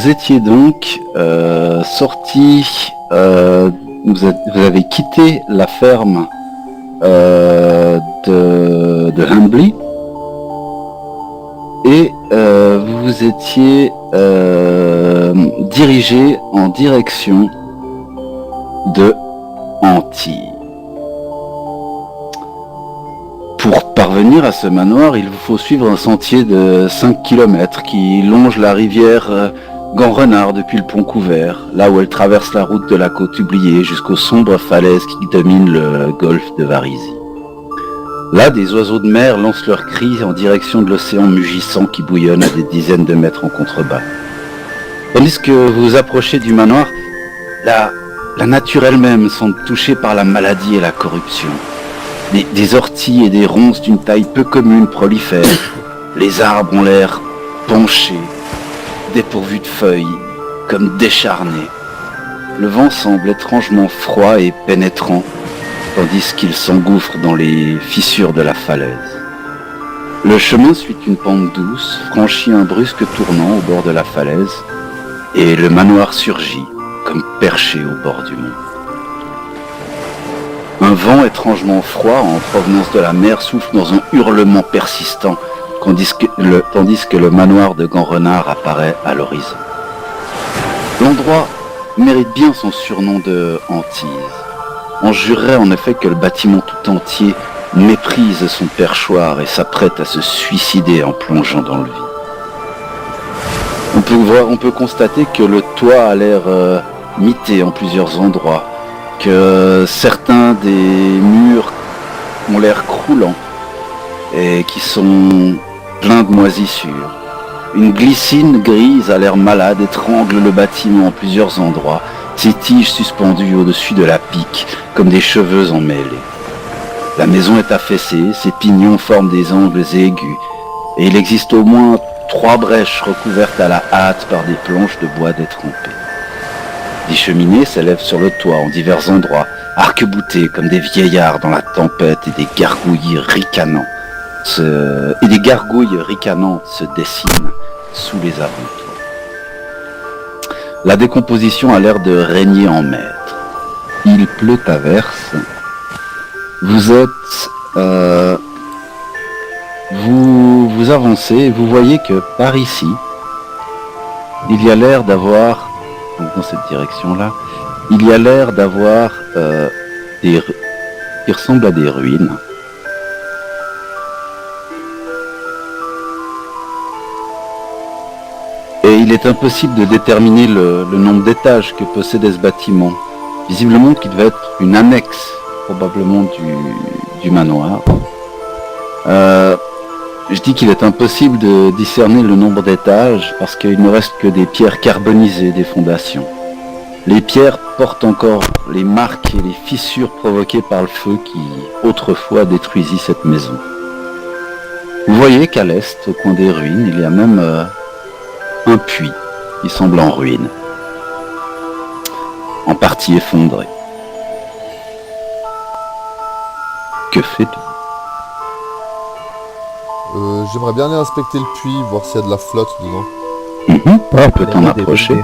vous étiez donc sorti, vous avez quitté la ferme de Humbly et vous vous étiez dirigé en direction de Antille. Pour parvenir à ce manoir, il vous faut suivre un sentier de 5 km qui longe la rivière Grand-Renard depuis le pont couvert, là où elle traverse la route de la côte oubliée jusqu'aux sombres falaises qui dominent le golfe de Varisy. Là, des oiseaux de mer lancent leurs cris en direction de l'océan mugissant qui bouillonne à des dizaines de mètres en contrebas. Tandis que vous vous approchez du manoir, la nature elle-même semble touchée par la maladie et la corruption. Des orties et des ronces d'une taille peu commune prolifèrent. Les arbres ont l'air penchés, dépourvus de feuilles, comme décharnés. Le vent semble étrangement froid et pénétrant, tandis qu'il s'engouffre dans les fissures de la falaise. Le chemin suit une pente douce, franchit un brusque tournant au bord de la falaise, et le manoir surgit, comme perché au bord du monde. Un vent étrangement froid en provenance de la mer souffle dans un hurlement persistant, tandis que le manoir de Grand-Renard apparaît à l'horizon. L'endroit mérite bien son surnom de hantise. On jurerait en effet que le bâtiment tout entier méprise son perchoir et s'apprête à se suicider en plongeant dans le vide. On peut constater que le toit a l'air mité en plusieurs endroits, que certains des murs ont l'air croulants et qui sont pleins de moisissures. Une glycine grise à l'air malade étrangle le bâtiment en plusieurs endroits, ses tiges suspendues au-dessus de la pique comme des cheveux emmêlés. La maison est affaissée, ses pignons forment des angles aigus et il existe au moins 3 brèches recouvertes à la hâte par des planches de bois détrempées. Des cheminées s'élèvent sur le toit en divers endroits, arc-boutés comme des vieillards dans la tempête et des gargouilles ricanantes se dessinent sous les alentours. La décomposition a l'air de régner en maître. Il pleut à verse. Vous êtes... Vous avancez et vous voyez que par ici, il y a l'air d'avoir... dans cette direction-là, il y a l'air d'avoir qui ressemblent à des ruines. Et il est impossible de déterminer le nombre d'étages que possédait ce bâtiment. Visiblement qu'il devait être une annexe, probablement du manoir. Je dis qu'il est impossible de discerner le nombre d'étages parce qu'il ne reste que des pierres carbonisées des fondations. Les pierres portent encore les marques et les fissures provoquées par le feu qui, autrefois, détruisit cette maison. Vous voyez qu'à l'est, au coin des ruines, il y a même un puits qui semble en ruine, en partie effondré. Que faites-vous ? J'aimerais bien aller inspecter le puits, voir s'il y a de la flotte dedans. On peut t'en approcher.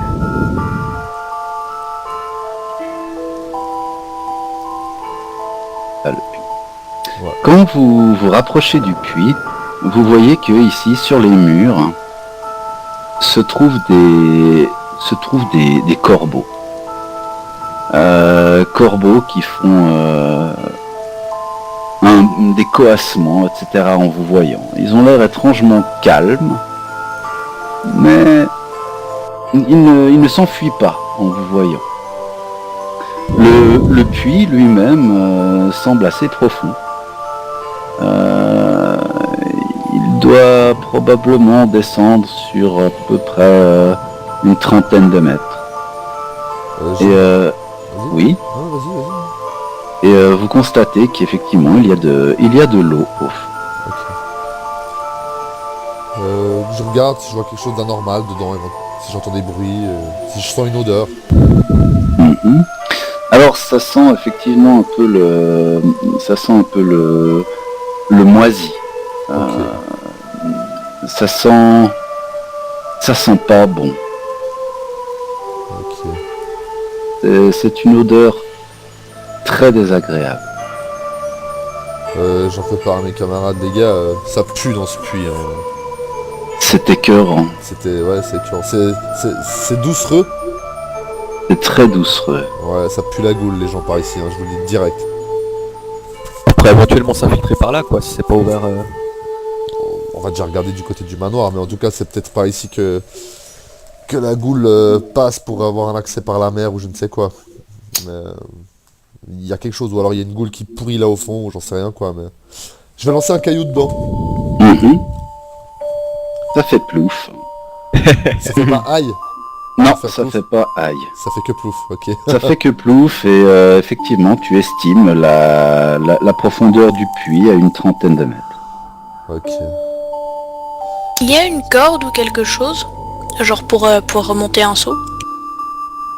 Ah, le puits. Ouais. Quand vous vous rapprochez du puits, vous voyez que ici, sur les murs, se trouvent des corbeaux. Corbeaux qui font des coassements, etc. en vous voyant. Ils ont l'air étrangement calmes, mais ils ne s'enfuient pas en vous voyant. Le puits lui-même semble assez profond. Il doit probablement descendre sur à peu près une trentaine de mètres. Oui. Et vous constatez qu'effectivement il y a de l'eau au fond. Okay. Je regarde si je vois quelque chose d'anormal dedans, si j'entends des bruits, si je sens une odeur. Alors ça sent effectivement un peu le moisi. Okay. Ça sent pas bon. C'est une odeur très désagréable. J'en fais part à mes camarades, les gars, ça pue dans ce puits. Hein. C'est écœurant. C'est écœurant. C'est doucereux. C'est très doucereux. Ouais, ça pue la goule, les gens par ici, hein, je vous le dis direct. Après éventuellement s'infiltrer par là quoi, si c'est pas ouvert. On va déjà regarder du côté du manoir, mais en tout cas, c'est peut-être pas ici que la goule passe pour avoir un accès par la mer ou je ne sais quoi. Mais il y a quelque chose, ou alors il y a une goule qui pourrit là au fond, ou j'en sais rien quoi, mais... Je vais lancer un caillou dedans. Mhm. Ça fait plouf. Ça fait pas aïe. Non, fait ça plouf. fait pas aïe. Ça fait que plouf, ok. Ça fait que plouf et effectivement tu estimes la profondeur du puits à une trentaine de mètres. Ok. Il y a une corde ou quelque chose? Genre pour remonter un seau?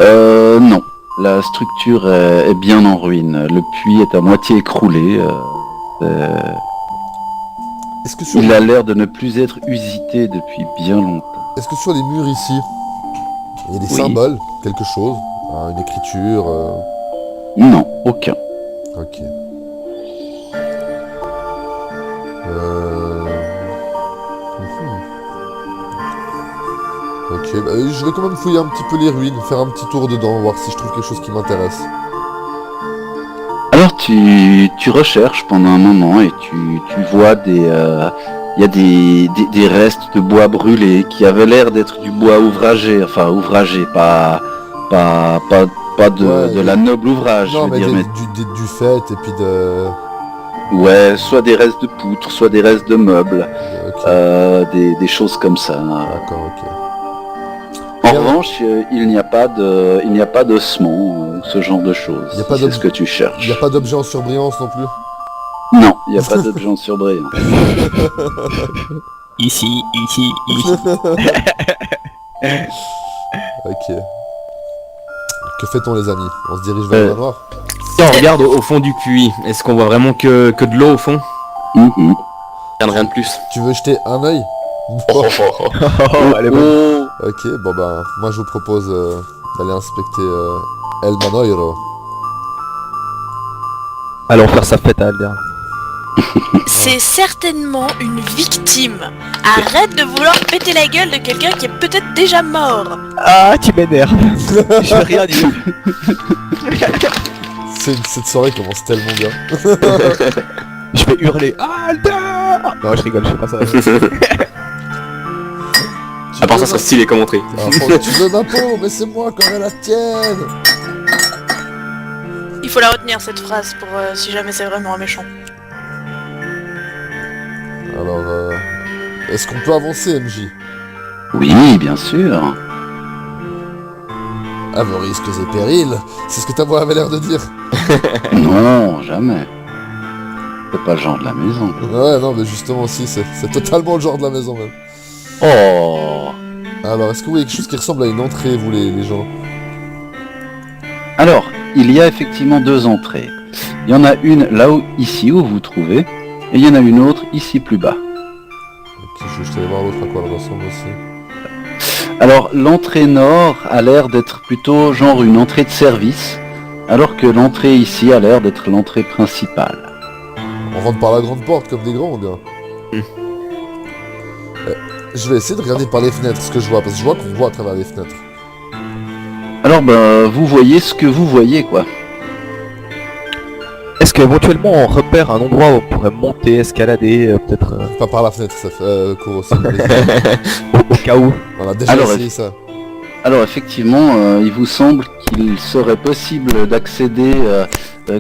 Non. La structure est bien en ruine. Le puits est à moitié écroulé. Est-ce que, sur... Il a l'air de ne plus être usité depuis bien longtemps. Est-ce que sur les murs ici, il y a des symboles, quelque chose, une écriture Non, aucun. Ok. Ok, bah, je vais quand même fouiller un petit peu les ruines, faire un petit tour dedans, voir si je trouve quelque chose qui m'intéresse. Alors tu recherches pendant un moment et tu vois il y a des restes de bois brûlés qui avaient l'air d'être du bois ouvragé, pas de la noble ouvrage, Non, je veux mais dire, du fait et puis de... Ouais, soit des restes de poutres, soit des restes de meubles, Ok, des choses comme ça. d'accord, ok. En revanche, il n'y a pas d'ossements, ce genre de choses. Il y a pas si c'est ce que tu cherches. Il n'y a pas d'objet en surbrillance non plus. Non, il n'y a pas d'objet en surbrillance. Ici. Ok. Que fait-on les amis? On se dirige vers le manoir? Si on regarde au fond du puits, est-ce qu'on voit vraiment que de l'eau au fond? Mhm. Rien de plus. Tu veux jeter un œil? Oh, allez bon. Ok, bon bah, moi je vous propose d'aller inspecter El Manoiro. Allons faire sa fête à Alder. C'est certainement une victime. Arrête de vouloir péter la gueule de quelqu'un qui est peut-être déjà mort. Ah, tu m'énerves. Je vais rien dire. Cette soirée commence tellement bien. Je vais hurler Alder. Non, je rigole, je fais pas ça. À part ça serait stylé comme entrée. Tu veux ma peau, mais c'est moi qui aurai la tienne. Il faut la retenir cette phrase pour si jamais c'est vraiment un méchant. Alors, est-ce qu'on peut avancer, MJ? Oui, bien sûr. À vos risques et périls, c'est ce que ta voix avait l'air de dire. Non, jamais. C'est pas le genre de la maison. Ouais, non, mais justement, si, c'est totalement le genre de la maison, même. Oh. Alors, est-ce que vous voyez quelque chose qui ressemble à une entrée, vous, les gens? Alors, il y a effectivement deux entrées. Il y en a une ici où vous vous trouvez, et il y en a une autre ici plus bas. Ok, je vais aller voir l'autre à quoi elle ressemble aussi. Alors, l'entrée nord a l'air d'être plutôt genre une entrée de service, alors que l'entrée ici a l'air d'être l'entrée principale. On rentre par la grande porte comme des grands, ou bien? Je vais essayer de regarder par les fenêtres ce que je vois, parce que je vois qu'on voit à travers les fenêtres. Alors, vous voyez ce que vous voyez, quoi. Est-ce qu'éventuellement on repère un endroit où on pourrait monter, escalader, peut-être Pas par la fenêtre, ça fait Kuro, c'est au cas où? On a déjà essayé ça. Alors effectivement, il vous semble qu'il serait possible d'accéder,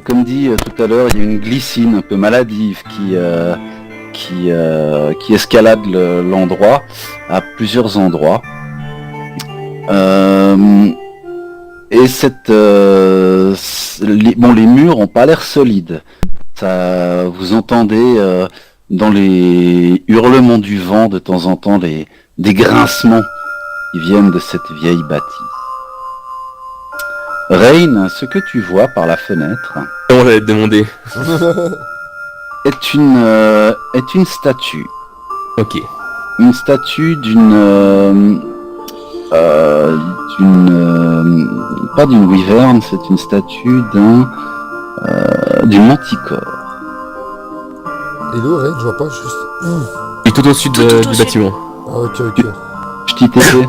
comme dit tout à l'heure, il y a une glycine un peu maladive qui escalade l'endroit à plusieurs endroits. Et les murs ont pas l'air solides. Ça, vous entendez dans les hurlements du vent de temps en temps des grincements qui viennent de cette vieille bâtisse. Rain, ce que tu vois par la fenêtre Comment j'allais te demander? est une statue. Ok. Une statue d'une pas d'une wyvern, c'est une statue d'une manticore. Et le Ray, je vois pas, juste... Et tout au sud Tout au du sud. bâtiment. Ah ok, ok. Je t'y t'ai Ouais,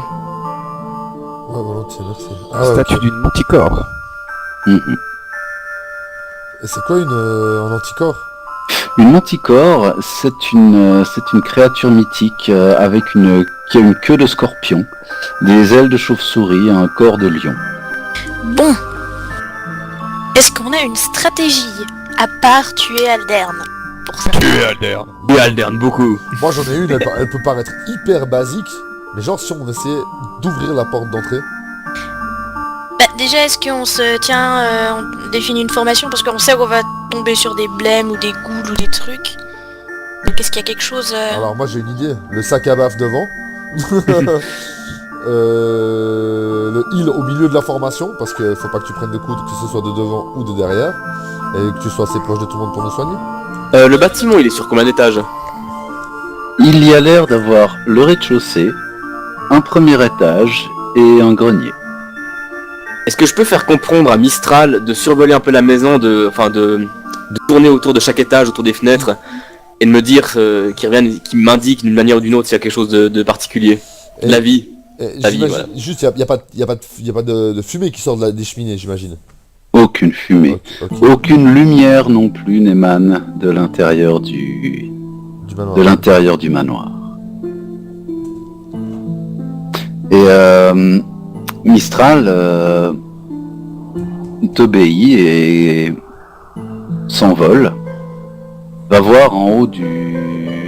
volontiers, merci. Ah ouais, Statue ok. d'une manticore. Et c'est quoi un anticorps? Une manticore, c'est une créature mythique qui a une queue de scorpion, des ailes de chauve-souris et un corps de lion. Bon. Est-ce qu'on a une stratégie à part tuer Aldern pour ça? Et Aldern, beaucoup. Moi j'en ai une, elle peut paraître hyper basique, mais genre si on essayait d'ouvrir la porte d'entrée. Bah, déjà, est-ce qu'on se tient, on définit une formation parce qu'on sait qu'on va tomber sur des blêmes ou des ghouls ou des trucs. Donc est-ce qu'il y a quelque chose Alors moi j'ai une idée, le sac à baf devant. Le heal au milieu de la formation, parce qu'il faut pas que tu prennes des coups, que ce soit de devant ou de derrière, et que tu sois assez proche de tout le monde pour nous soigner. Le bâtiment, il est sur combien d'étages? Il y a l'air d'avoir le rez-de-chaussée, un premier étage et un grenier. Est-ce que je peux faire comprendre à Mistral de survoler un peu la maison, de tourner autour de chaque étage, autour des fenêtres, et de me dire qu'il revienne, qu'il m'indique d'une manière ou d'une autre s'il y a quelque chose de particulier? Et- La vie. La vie, J'imagine, voilà. juste, il n'y a pas de fumée qui sort des cheminées, j'imagine. Aucune fumée. Ok. Aucune lumière non plus n'émane de l'intérieur du manoir. Et Mistral t'obéit et s'envole, va voir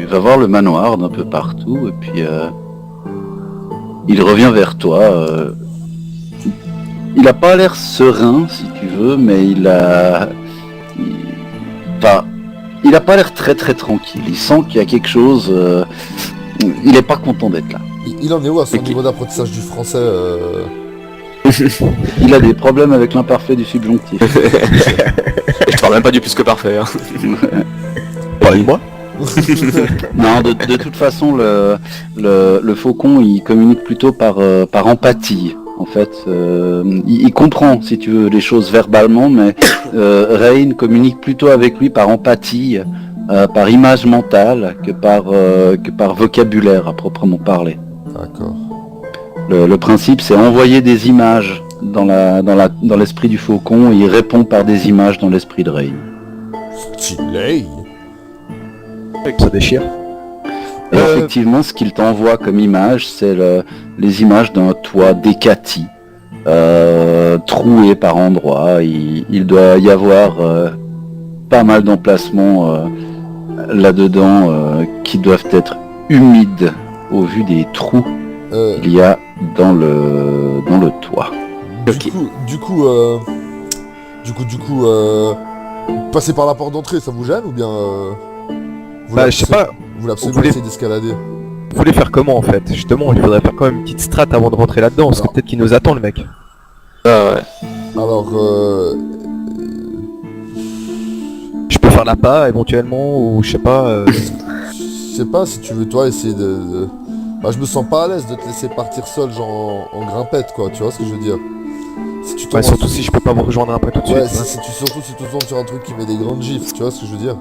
va voir le manoir d'un peu partout et puis il revient vers toi. Il a pas l'air serein si tu veux, mais il a pas l'air très très tranquille. Il sent qu'il y a quelque chose. Il est pas content d'être là. Il en est où à son Ok. niveau d'apprentissage du français Il a des problèmes avec l'imparfait du subjonctif. Et je parle même pas du plus que parfait. Hein. Parlez-moi. Non, de toute façon, le faucon, il communique plutôt par empathie. En fait, il comprend, si tu veux, les choses verbalement, mais Rain communique plutôt avec lui par empathie, par image mentale, que par vocabulaire à proprement parler. D'accord. Le principe, c'est envoyer des images dans l'esprit du faucon, et il répond par des images dans l'esprit de Rain. Stylé. Ça déchire. Et effectivement, ce qu'il t'envoie comme image, c'est les images d'un toit décati, troué par endroits. Il doit y avoir pas mal d'emplacements là-dedans qui doivent être humides au vu des trous qu'il y a dans le toit. Du coup, passer par la porte d'entrée, ça vous gêne ou bien Bah, je sais pas, Vous voulez absolument Vous voulez- essayer d'escalader. vous voulez faire comment en fait? Justement, il faudrait faire quand même une petite strat avant de rentrer là-dedans, parce que Alors. peut-être qu'il nous attend le mec. Ah ouais. Alors, Je peux faire la pas éventuellement, ou je sais pas. je sais pas si tu veux toi essayer Bah, je me sens pas à l'aise de te laisser partir seul genre en grimpette quoi, tu vois ce que je veux dire. Si tu Ouais, tombes surtout si je peux pas vous rejoindre après tout de Ouais, suite. surtout si tu tombes sur un truc qui met des grandes gifles, tu vois ce que je veux dire.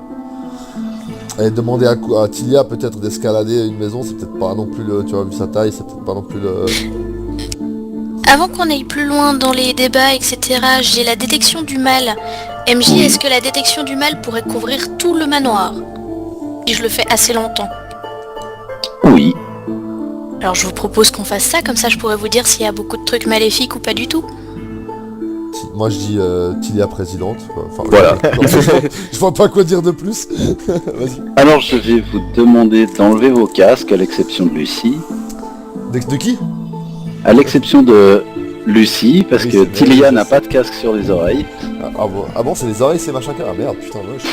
Et demander à Tilia peut-être d'escalader une maison, c'est peut-être pas non plus tu vois, vu sa taille, c'est peut-être pas non plus le... Avant qu'on aille plus loin dans les débats, etc., j'ai la détection du mal. MJ, Oui. est-ce que la détection du mal pourrait couvrir tout le manoir? Si je le fais assez longtemps. Oui, Alors je vous propose qu'on fasse ça, comme ça je pourrais vous dire s'il y a beaucoup de trucs maléfiques ou pas du tout. Moi je dis Tilia présidente, quoi. Enfin, Voilà. non, je vois pas quoi dire de plus. Vas-y. alors je vais vous demander d'enlever vos casques, à l'exception de Lucie. De qui? À l'exception de Lucie, parce Oui, que c'est vrai, Tilia je n'a sais. pas de casque sur les oreilles. Ah bon, c'est les oreilles, c'est machin car. Ah merde, putain, wesh.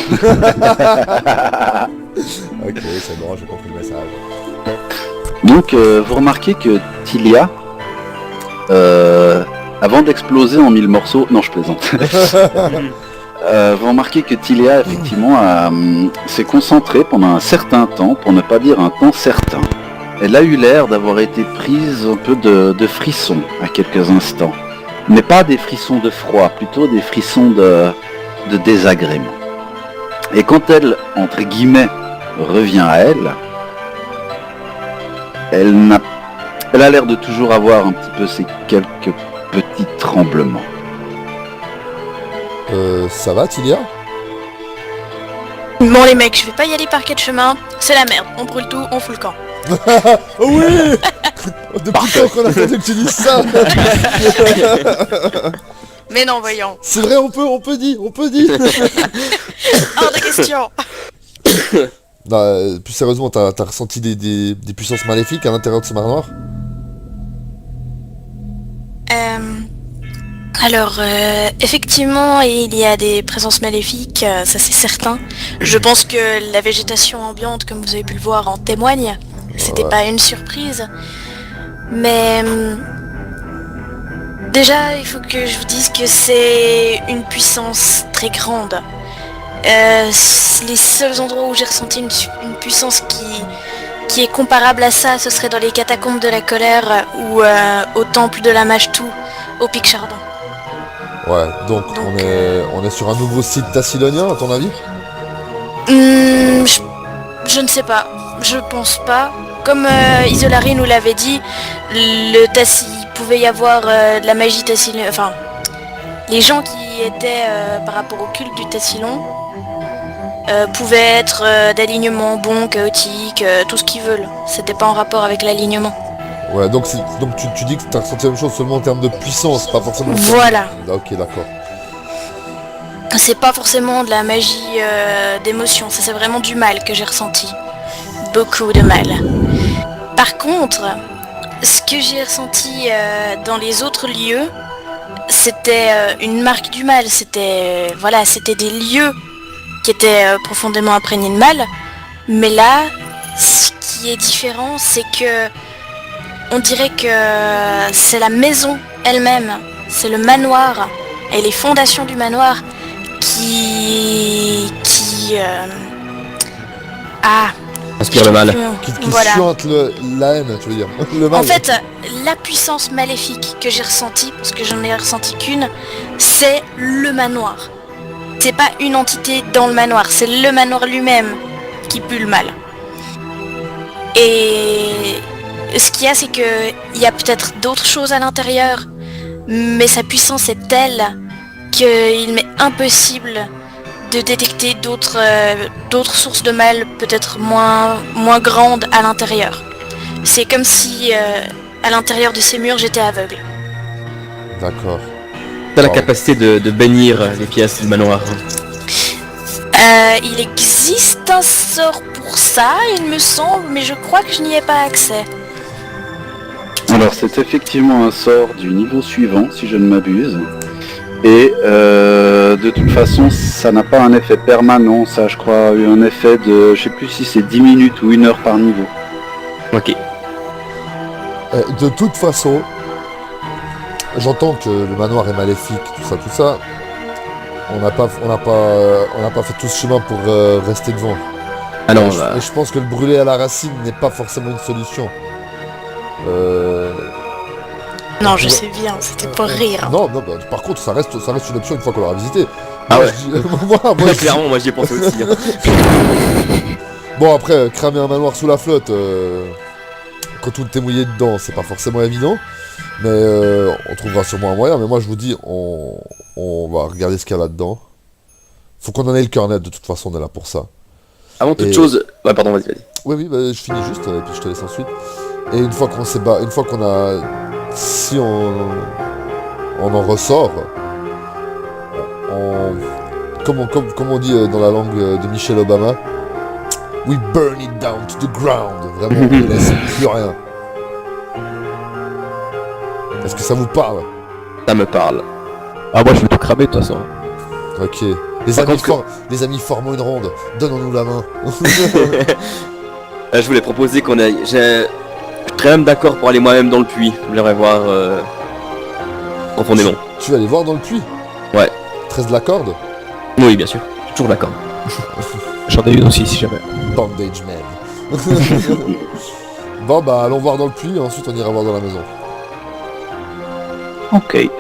Ok, c'est bon, j'ai compris le message. Donc vous remarquez que Tilia, avant d'exploser en 1000 morceaux, non je plaisante, vous remarquez que Tilia effectivement s'est concentrée pendant un certain temps, pour ne pas dire un temps certain. Elle a eu l'air d'avoir été prise un peu de frisson à quelques instants. mais pas des frissons de froid, plutôt des frissons de désagrément. Et quand elle, entre guillemets, revient à elle, elle a l'air de toujours avoir un petit peu ces quelques petits tremblements. Ça va, Tilia? Bon les mecs, je vais pas y aller par quatre chemins, c'est la merde, on brûle tout, on fout le camp. Oh oui. Depuis quand qu'on attendait que tu dises ça? Mais non, voyons. C'est vrai, on peut dire. Hors de question. Non, plus sérieusement, t'as ressenti des puissances maléfiques à l'intérieur de ce manoir? Alors, effectivement, il y a des présences maléfiques, ça c'est certain. Je pense que la végétation ambiante, comme vous avez pu le voir, en témoigne. C'était pas une surprise. Mais... déjà, il faut que je vous dise que c'est une puissance très grande. Les seuls endroits où j'ai ressenti une puissance qui est comparable à ça, ce serait dans les catacombes de la colère ou au temple de la Mage-Tout, au Pic Chardon. Ouais, donc on est sur un nouveau site tassilonien, à ton avis? Je ne sais pas, je pense pas. Comme Isolari nous l'avait dit, il pouvait y avoir de la magie tassilonienne, enfin, les gens qui étaient par rapport au culte du Tassilon pouvaient être d'alignement bon, chaotique, tout ce qu'ils veulent. C'était pas en rapport avec l'alignement. Ouais, donc tu dis que t'as ressenti la même chose seulement en termes de puissance, pas forcément... Voilà. Ah, ok, d'accord. C'est pas forcément de la magie d'émotion, ça c'est vraiment du mal que j'ai ressenti. Beaucoup de mal. Par contre, ce que j'ai ressenti dans les autres lieux, c'était une marque du mal, c'était des lieux qui étaient profondément imprégnés de mal, mais là, ce qui est différent, c'est que on dirait que c'est la maison elle-même, c'est le manoir et les fondations du manoir qui Inspire le mal. Qui Voilà. suinte la haine, tu veux dire. Le mal. En fait, la puissance maléfique que j'ai ressentie, parce que j'en ai ressenti qu'une, c'est le manoir. C'est pas une entité dans le manoir, c'est le manoir lui-même qui pue le mal. Et ce qu'il y a, c'est que il y a peut-être d'autres choses à l'intérieur, mais sa puissance est telle qu'il m'est impossible de détecter d'autres sources de mal peut-être moins grandes à l'intérieur. C'est comme si à l'intérieur de ces murs j'étais aveugle. D'accord. T'as la capacité de bénir les pièces du manoir. Il existe un sort pour ça, il me semble, mais je crois que je n'y ai pas accès. Alors c'est effectivement un sort du niveau suivant, si je ne m'abuse. Et de toute façon, ça n'a pas un effet permanent, ça je crois, a eu un effet de, je sais plus si c'est 10 minutes ou 1 heure par niveau. Ok. De toute façon, j'entends que le manoir est maléfique, tout ça. On n'a pas fait tout ce chemin pour rester devant. Ah non, Et je pense que le brûler à la racine n'est pas forcément une solution. Non, je sais bien, c'était pour rire. Non, bah, par contre, ça reste une option une fois qu'on l'aura visité. Ah Moi, ouais. je dis- moi, Clairement, moi j'y ai pensé aussi. Hein. Bon, après, cramer un manoir sous la flotte, quand tout est mouillé dedans, c'est pas forcément évident. Mais on trouvera sûrement un moyen. Mais moi, je vous dis, on va regarder ce qu'il y a là-dedans. Faut qu'on en ait le cœur net, de toute façon, on est là pour ça. Avant toute Et- chose... Ouais, pardon, vas-y. Oui, bah, je finis juste, et puis je te laisse ensuite. Et une fois qu'on a... Si on en ressort, comme on dit dans la langue de Michelle Obama, we burn it down to the ground. Vraiment, on ne laisse plus rien. Est-ce que ça vous parle? Ça me parle. Ah, moi je vais tout cramer de toute façon. Ok. Les amis, formons une ronde. Donnons-nous la main. Je voulais proposer qu'on aille... Je serais même d'accord pour aller moi-même dans le puits. Je voudrais voir profondément. Tu vas aller voir dans le puits? Ouais. 13 de la corde? Oui, bien sûr. Je suis toujours d'accord. J'en ai une aussi si jamais. Bandage man. Bon bah allons voir dans le puits et ensuite on ira voir dans la maison. Ok.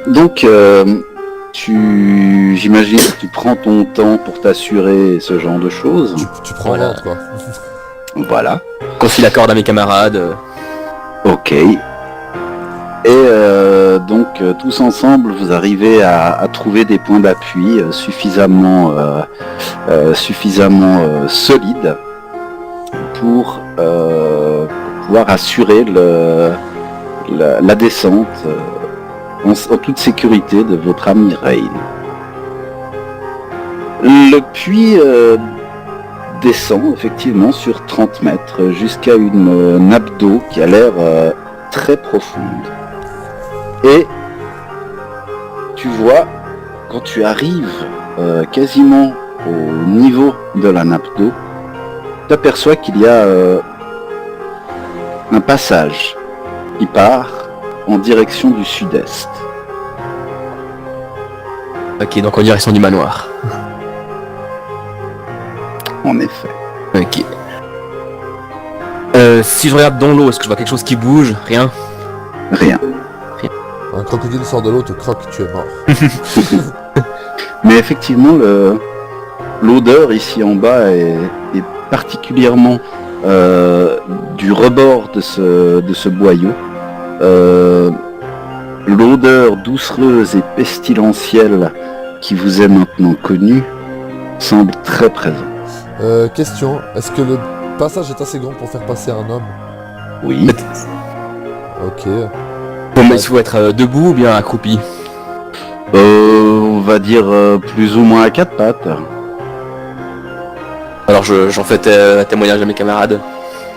Donc, j'imagine que tu prends ton temps pour t'assurer ce genre de choses. Tu prends Voilà. l'ordre, quoi. Voilà. Confie la corde à mes camarades. Ok. Et donc, tous ensemble, vous arrivez à trouver des points d'appui suffisamment solides pour pouvoir assurer la descente en toute sécurité de votre ami Rain. Le puits descend effectivement sur 30 mètres jusqu'à une nappe d'eau qui a l'air très profonde. Et tu vois, quand tu arrives quasiment au niveau de la nappe d'eau, tu aperçois qu'il y a un passage qui part en direction du sud-est. Ok, donc en direction du manoir. En effet. Ok. Si je regarde dans l'eau, est-ce que je vois quelque chose qui bouge? Rien. Rien. Un crocodile sort de l'eau, te croque, tu es mort. Mais effectivement, l'odeur ici en bas est particulièrement du rebord de ce boyau. L'odeur doucereuse et pestilentielle qui vous est maintenant connue semble très présente. Question, est-ce que le passage est assez grand pour faire passer un homme? Oui. Ok. Bon, mais il faut être debout ou bien accroupi? On va dire plus ou moins à quatre pattes. Alors j'en fais témoignage à mes camarades.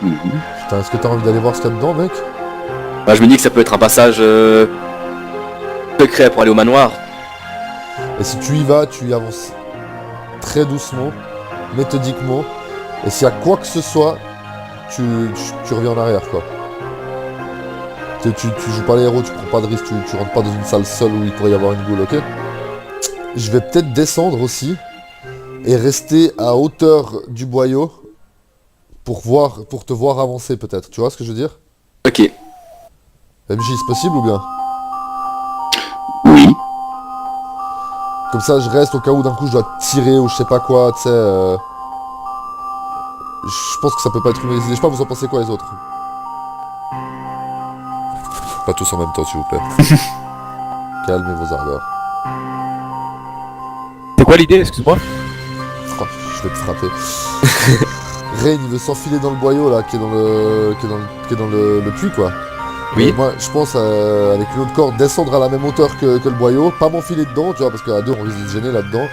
Mhm. Putain, est-ce que t'as envie d'aller voir ce qu'il y a dedans, mec? Bah, je me dis que ça peut être un passage secret pour aller au manoir. Et si tu y vas, tu y avances très doucement, méthodiquement, et s'il y a quoi que ce soit, tu reviens en arrière, quoi. Tu joues pas les héros, tu prends pas de risque, tu rentres pas dans une salle seule où il pourrait y avoir une boule, ok? Je vais peut-être descendre aussi, et rester à hauteur du boyau, pour te voir avancer peut-être, tu vois ce que je veux dire? Ok. MJ, c'est possible ou bien? Oui. Comme ça, je reste au cas où d'un coup je dois tirer ou je sais pas quoi, tu sais. Je pense que ça peut pas être une mauvaise idée. Je sais pas, vous en pensez quoi les autres? Pas tous en même temps, s'il vous plaît. Calmez vos ardeurs. C'est quoi l'idée, excuse-moi? Oh, je vais te frapper. Rain, il veut s'enfiler dans le boyau là, qui est dans le puits, quoi. Oui. Et moi, je pense avec une autre corde descendre à la même hauteur que le boyau, pas m'enfiler dedans, tu vois, parce qu'à deux on risque de se gêner là-dedans.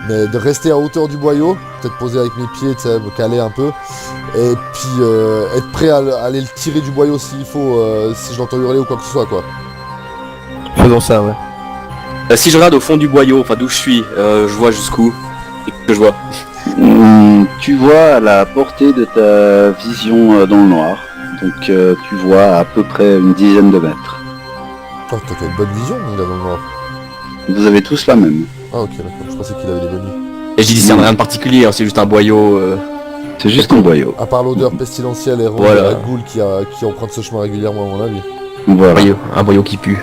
Mais de rester à hauteur du boyau, peut-être poser avec mes pieds, tu sais, me caler un peu, et puis être prêt à aller le tirer du boyau s'il faut, si je l'entends hurler ou quoi que ce soit, quoi. Faisons ça, ouais. Si je regarde au fond du boyau, enfin d'où je suis, je vois jusqu'où. Et que je vois. Tu vois à la portée de ta vision dans le noir. Donc tu vois à peu près une dizaine de mètres. Oh, t'as une bonne vision, il a dans le noir. Vous avez tous la même. Ah ok, d'accord, je pensais qu'il avait des bonnes nuits. Et je dis c'est rien de particulier, hein, c'est juste un boyau. C'est juste un boyau. À part l'odeur pestilentielle et ronde Voilà. de la goule qui emprunte ce chemin régulièrement à mon avis. Voilà. Un boyau qui pue.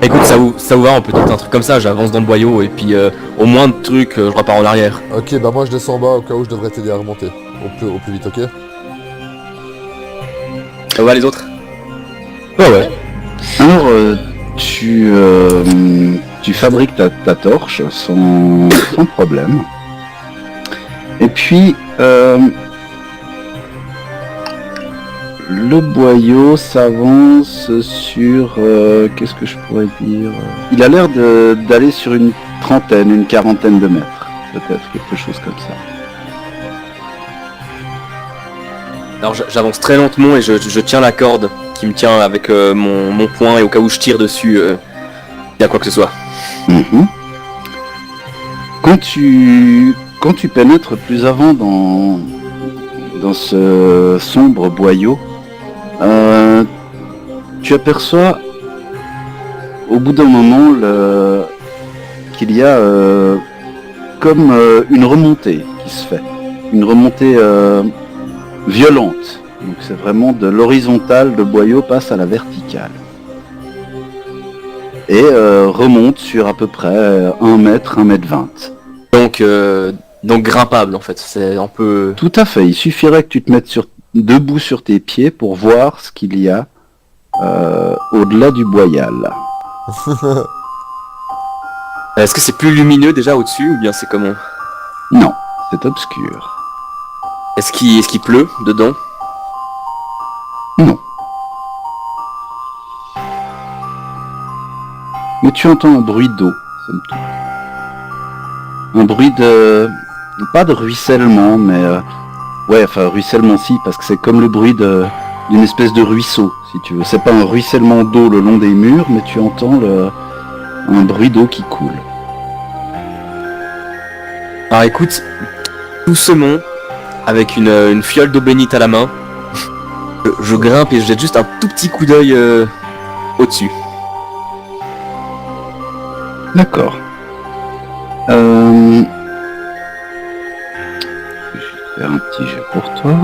Écoute, ça vous va, on peut tenter un truc comme ça, j'avance dans le boyau et puis au moins de trucs, je repars en arrière. Ok, bah moi je descends en bas au cas où je devrais t'aider à remonter. Au plus vite, ok? Ça va les autres? Ouais, ouais. Alors tu fabriques ta torche sans problème. Et puis le boyau s'avance sur qu'est-ce que je pourrais dire? Il a l'air d'aller sur une quarantaine de mètres, peut-être quelque chose comme ça. Alors j'avance très lentement et je tiens la corde qui me tient avec mon poing et au cas où je tire dessus, il y a quoi que ce soit. Mhm. Quand tu pénètres plus avant dans ce sombre boyau, tu aperçois au bout d'un moment qu'il y a comme une remontée qui se fait. Une remontée violente. Donc c'est vraiment de l'horizontale, le boyau passe à la verticale. et remonte sur à peu près 1 mètre, 1 mètre 20. Donc grimpable en fait, c'est un peu... Tout à fait, il suffirait que tu te mettes debout sur tes pieds pour voir ce qu'il y a au-delà du boyal. Est-ce que c'est plus lumineux déjà au-dessus ou bien c'est comment? Non, c'est obscur. Est-ce qu'il pleut dedans? Non. Mais tu entends un bruit d'eau, somme toute. Un bruit de... pas de ruissellement, mais... ouais, enfin, ruissellement si, parce que c'est comme le bruit d'une espèce de ruisseau, si tu veux. C'est pas un ruissellement d'eau le long des murs, mais tu entends un bruit d'eau qui coule. Alors écoute, doucement, avec une fiole d'eau bénite à la main, je grimpe et je jette juste un tout petit coup d'œil au-dessus. D'accord. Je vais faire un petit jet pour toi.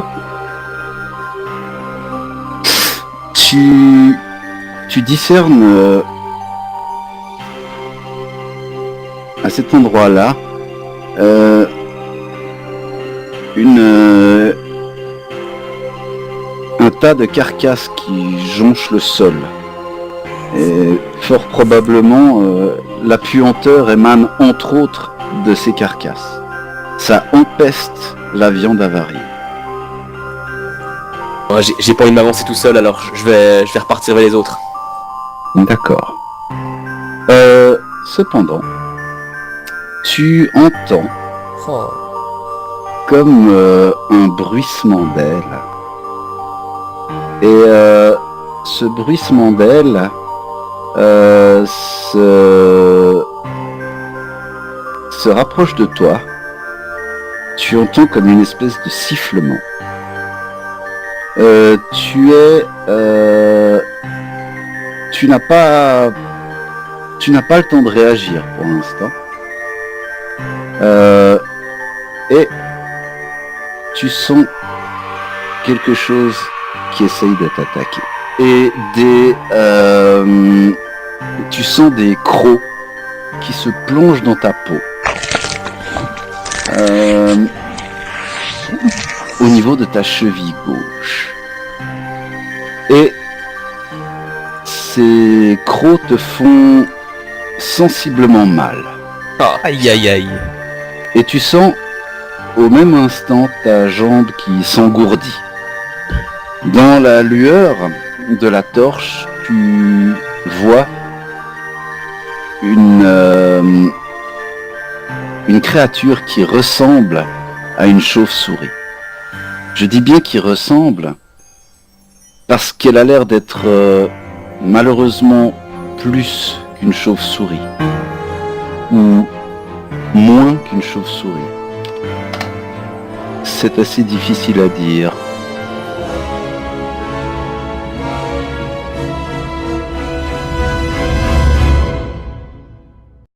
Tu discernes à cet endroit-là un tas de carcasses qui jonchent le sol. Et fort probablement, la puanteur émane entre autres de ces carcasses. Ça empeste la viande avariée. Ouais, j'ai pas envie de m'avancer tout seul, alors je vais repartir vers les autres. D'accord. Cependant, tu entends Oh. comme un bruissement d'ailes. Et ce bruissement d'ailes se rapproche de toi. Tu entends comme une espèce de sifflement. Tu n'as pas le temps de réagir pour l'instant. Et tu sens quelque chose qui essaye de t'attaquer. Et tu sens des crocs qui se plongent dans ta peau. Au niveau de ta cheville gauche. Et ces crocs te font sensiblement mal. Aïe aïe aïe. Et tu sens au même instant ta jambe qui s'engourdit. Dans la lueur de la torche, tu vois une créature qui ressemble à une chauve-souris. Je dis bien qui ressemble parce qu'elle a l'air d'être malheureusement plus qu'une chauve-souris. Ou moins qu'une chauve-souris. C'est assez difficile à dire.